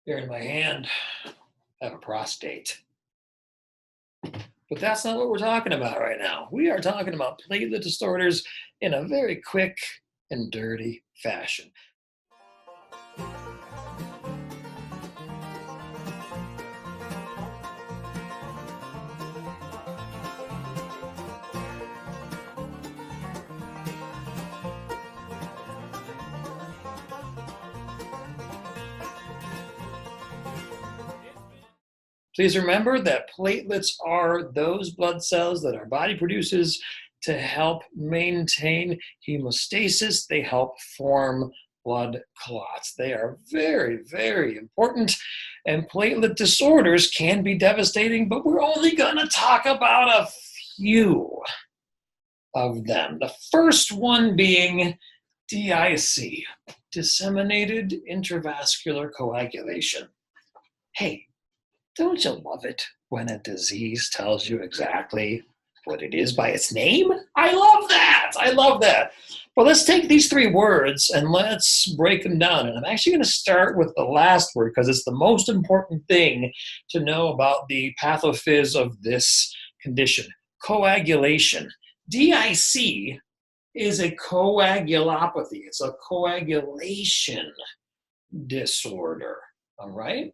Here in my hand, I have a prostate. But that's not what we're talking about right now. We are talking about platelet disorders in a very quick and dirty fashion. Please remember that platelets are those blood cells that our body produces to help maintain hemostasis. They help form blood clots. They are very, very important. And platelet disorders can be devastating, but we're only going to talk about a few of them. The first one being DIC, disseminated intravascular coagulation. Hey, don't you love it when a disease tells you exactly what it is by its name? I love that. I love that. Well, let's take these three words and let's break them down. And I'm actually going to start with the last word because it's the most important thing to know about the pathophys of this condition. Coagulation. DIC is a coagulopathy. It's a coagulation disorder. All right?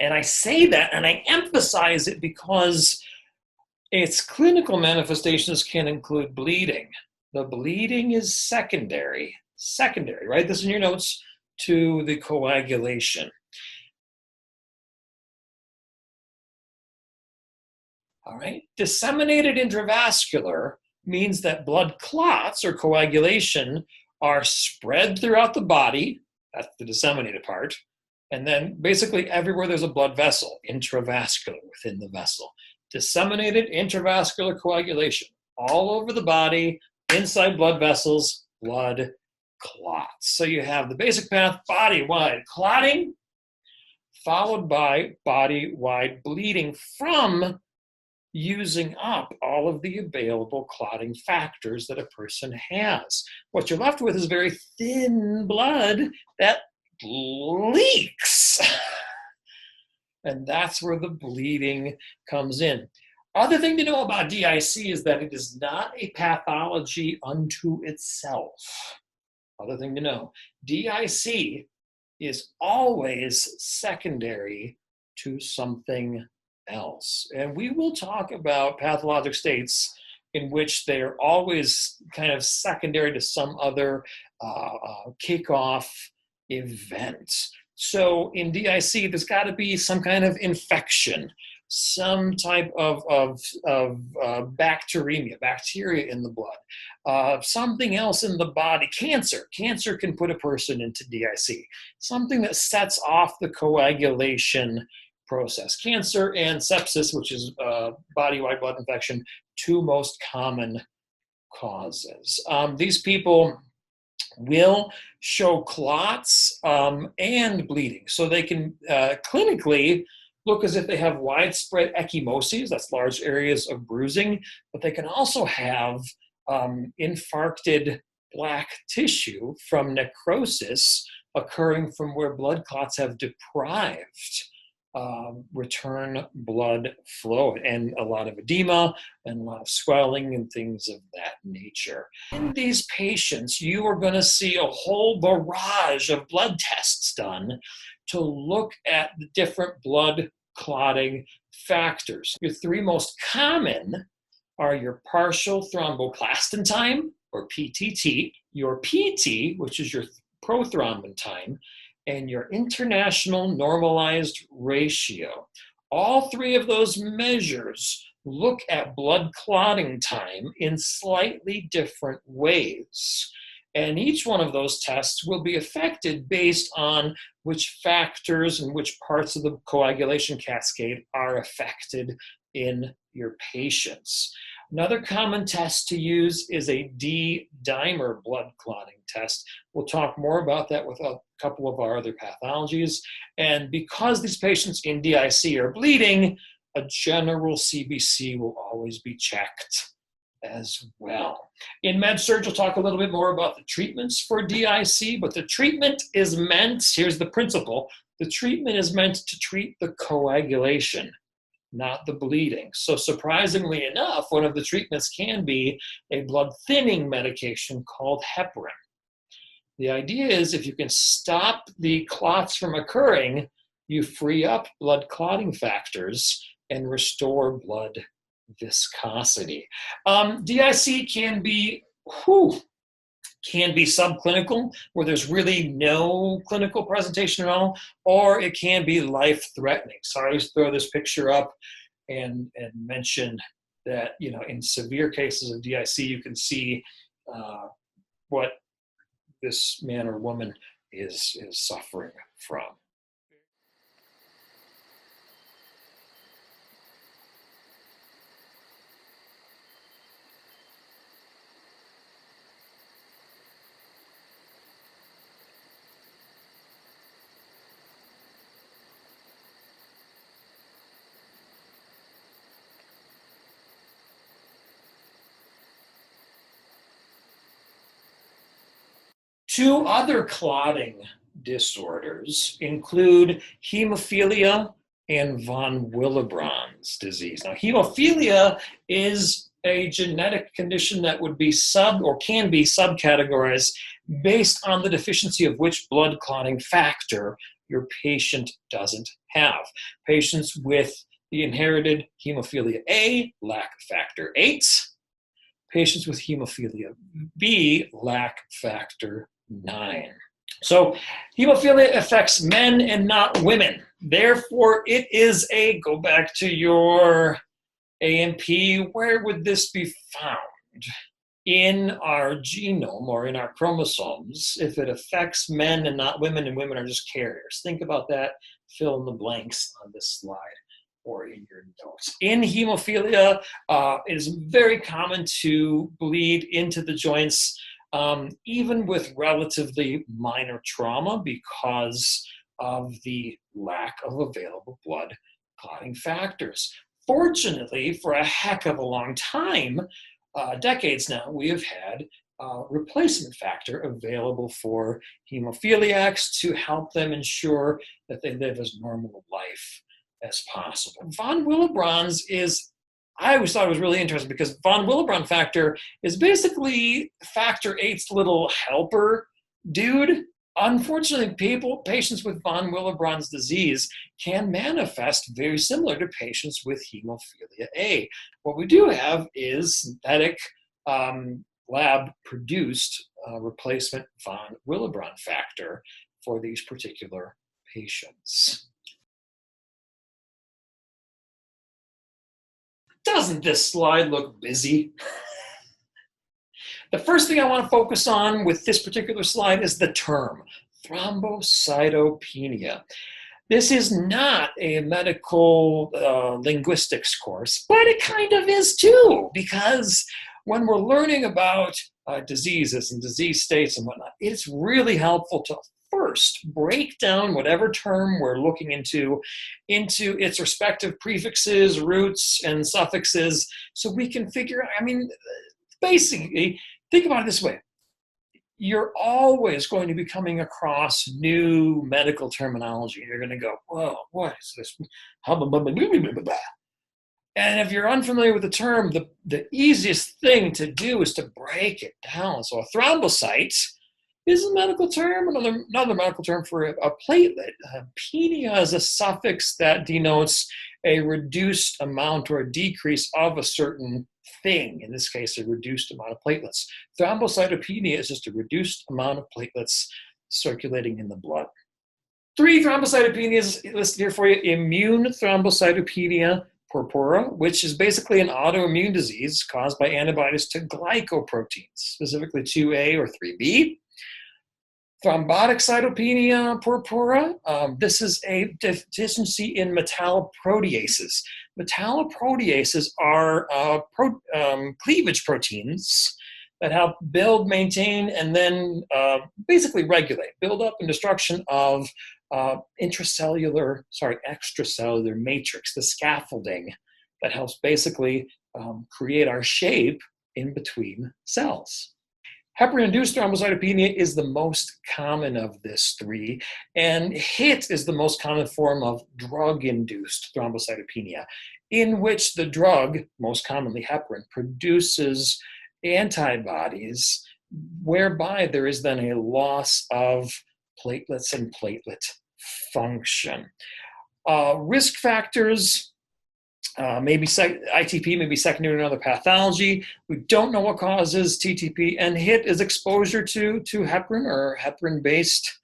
And I say that and I emphasize it because its clinical manifestations can include bleeding. The bleeding is secondary, write this in your notes, to the coagulation. All right, disseminated intravascular means that blood clots or coagulation are spread throughout the body, that's the disseminated part, and then basically everywhere there's a blood vessel, intravascular within the vessel. Disseminated intravascular coagulation, all over the body, inside blood vessels, blood clots. So you have the basic path, body-wide clotting, followed by body-wide bleeding from using up all of the available clotting factors that a person has. What you're left with is very thin blood that leaks. And that's where the bleeding comes in. Other thing to know about DIC is that it is not a pathology unto itself. Other thing to know, DIC is always secondary to something else. And we will talk about pathologic states in which they are always kind of secondary to some other kickoff event. So in DIC, there's got to be some kind of infection, some type of bacteremia, bacteria in the blood, something else in the body, cancer. Cancer can put a person into DIC, something that sets off the coagulation process. Cancer and sepsis, which is body-wide blood infection, two most common causes. These people will show clots and bleeding. So they can clinically look as if they have widespread ecchymoses, that's large areas of bruising, but they can also have infarcted black tissue from necrosis occurring from where blood clots have deprived return blood flow, and a lot of edema and a lot of swelling and things of that nature. In these patients, you are going to see a whole barrage of blood tests done to look at the different blood clotting factors. Your three most common are your partial thromboplastin time, or PTT, your PT, which is your prothrombin time, and your international normalized ratio. All three of those measures look at blood clotting time in slightly different ways. And each one of those tests will be affected based on which factors and which parts of the coagulation cascade are affected in your patients. Another common test to use is a D-dimer blood clotting test. We'll talk more about that with a couple of our other pathologies. And because these patients in DIC are bleeding, a general CBC will always be checked as well. In med-surg, we'll talk a little bit more about the treatments for DIC, but the treatment is meant, here's the principle, The treatment is meant to treat the coagulation, not the bleeding. So surprisingly enough, one of the treatments can be a blood thinning medication called heparin. The idea is if you can stop the clots from occurring, you free up blood clotting factors and restore blood viscosity. DIC can be subclinical, where there's really no clinical presentation at all, or it can be life-threatening. So I always throw this picture up and mention that, in severe cases of DIC, you can see what this man or woman is suffering from. Two other clotting disorders include hemophilia and von Willebrand's disease. Now, hemophilia is a genetic condition that would be can be subcategorized based on the deficiency of which blood clotting factor your patient doesn't have. Patients with the inherited hemophilia A lack factor VIII. Patients with hemophilia B lack factor IX. So hemophilia affects men and not women. Therefore, it is go back to your A&P, where would this be found? In our genome or in our chromosomes, if it affects men and not women, and women are just carriers. Think about that, fill in the blanks on this slide or in your notes. In hemophilia, it is very common to bleed into the joints, even with relatively minor trauma, because of the lack of available blood clotting factors. Fortunately, for a heck of a long time, decades now, we have had replacement factor available for hemophiliacs to help them ensure that they live as normal a life as possible. Von Willebrand's I always thought it was really interesting because von Willebrand factor is basically factor VIII's little helper dude. Unfortunately, patients with von Willebrand's disease can manifest very similar to patients with hemophilia A. What we do have is synthetic lab-produced replacement von Willebrand factor for these particular patients. Doesn't this slide look busy? The first thing I want to focus on with this particular slide is the term, thrombocytopenia. This is not a medical linguistics course, but it kind of is too, because when we're learning about diseases and disease states and whatnot, it's really helpful to first break down whatever term we're looking into its respective prefixes, roots, and suffixes, so we can figure out, basically, think about it this way. You're always going to be coming across new medical terminology. You're going to go, whoa, what is this? And if you're unfamiliar with the term, the easiest thing to do is to break it down. So a thrombocyte is a medical term, another medical term for a platelet. Penia is a suffix that denotes a reduced amount or a decrease of a certain thing, in this case, a reduced amount of platelets. Thrombocytopenia is just a reduced amount of platelets circulating in the blood. 3 thrombocytopenias listed here for you. Immune thrombocytopenia purpura, which is basically an autoimmune disease caused by antibodies to glycoproteins, specifically 2A or 3B. Thrombotic cytopenia purpura, this is a deficiency in metalloproteases. Metalloproteases are cleavage proteins that help build, maintain, and then basically regulate buildup and destruction of extracellular matrix, the scaffolding that helps basically create our shape in between cells. Heparin-induced thrombocytopenia is the most common of this three, and HIT is the most common form of drug-induced thrombocytopenia, in which the drug, most commonly heparin, produces antibodies, whereby there is then a loss of platelets and platelet function. Risk factors, maybe ITP may be secondary to another pathology. We don't know what causes TTP, and HIT is exposure to heparin or heparin-based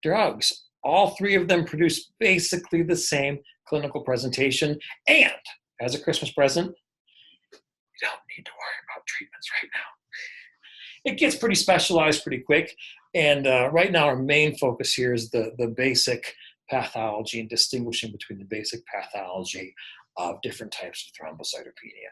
drugs. All three of them produce basically the same clinical presentation, and as a Christmas present, you don't need to worry about treatments right now. It gets pretty specialized pretty quick, and right now our main focus here is the basic pathology and distinguishing between the basic pathology of different types of thrombocytopenia.